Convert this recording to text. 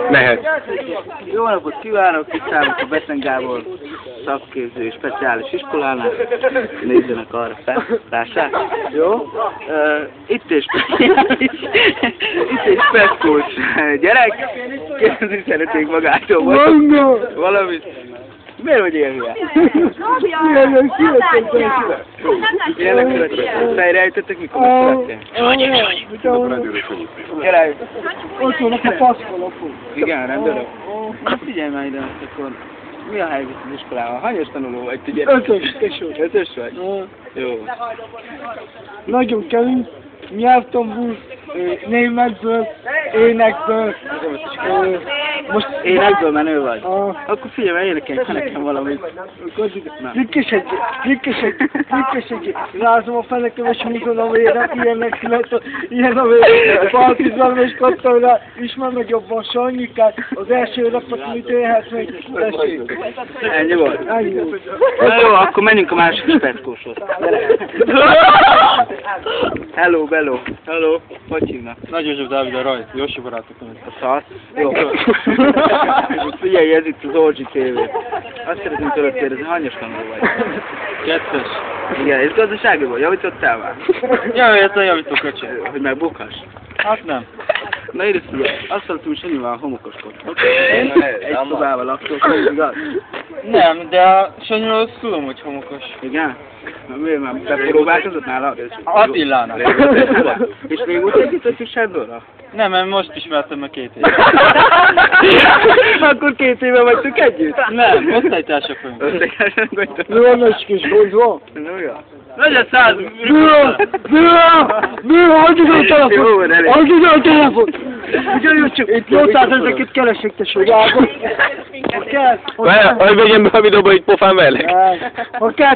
Mehet. Jó napot kívánok, itt állok a Betlen Gábor szakképző és speciális iskolánál. Nézzenek arra fel, lássák? Jó? Itt is speciális gyerek. Kérdezni szeretnék magától valamit. Miért vagy ilyen hülye? Ilyenek születtek. Fejrejtettek, mikor megszülettél? Gyere! Ott vannak a paszkolapok. Igen, rendőrök. Na figyelj már ide, akkor mi a helyzet az iskolában? Hányos tanuló vagy, te gyere? Ötös vagy? Jó. Nagyon kemény. Nyelvtanból, németből, énekből. Most énekből menő vagy? Akkor figyelj, mert énekelj nekem valamit. Trükkös egy, rázom a fenekem és húzom a vérem, ilyenek született, ilyen a vérem, partizálom és kattam rá, ismer meg jobban Sanyikát, az első rapot, amit élhetsz meg, tessék. Ennyi volt? Ennyi volt. Na jó, akkor menjünk a másik speckóshoz. Hello, bello. Hello. Hogy hívnak? Nagy József Dávid a rajt, Jósi barátok. A szasz? Jó. Figyelj, ez itt az Orgy TV. Azt szeretném tőled kérdezni, hányos tanuló vagy? 2-es. Igen, és gazdasági vagy? Javítottál már? Jaj, ez a javító kocsi. Hogy megbukhass? Hát nem. Na ide figyelj, azt hallottam, hogy Sanyival homokoskodtok. Egy szobával laktok, igaz? Nem, de a Sanyiról azt tudom, hogy homokos. Igen? Na miért már bepróbálkozott nála? Attillának. És régóta együtt vagy Sándorra? Nem, mert most ismertem meg 2 éve. Akkor 2 éve vagytok együtt? Nem, osztálytársak vagyunk. Osztálytársak vagytok? Mi van egy kis hozva? No, jó. Nagyon 100! Bőle, adj ide a telefon! Adj ide a telefon! Ugyanúgy csak itt 800 ezeket keresek, tesó, Gábor. Ha kell, Hogy vegyem be a videóba, hogy pofán mellek? ha kell,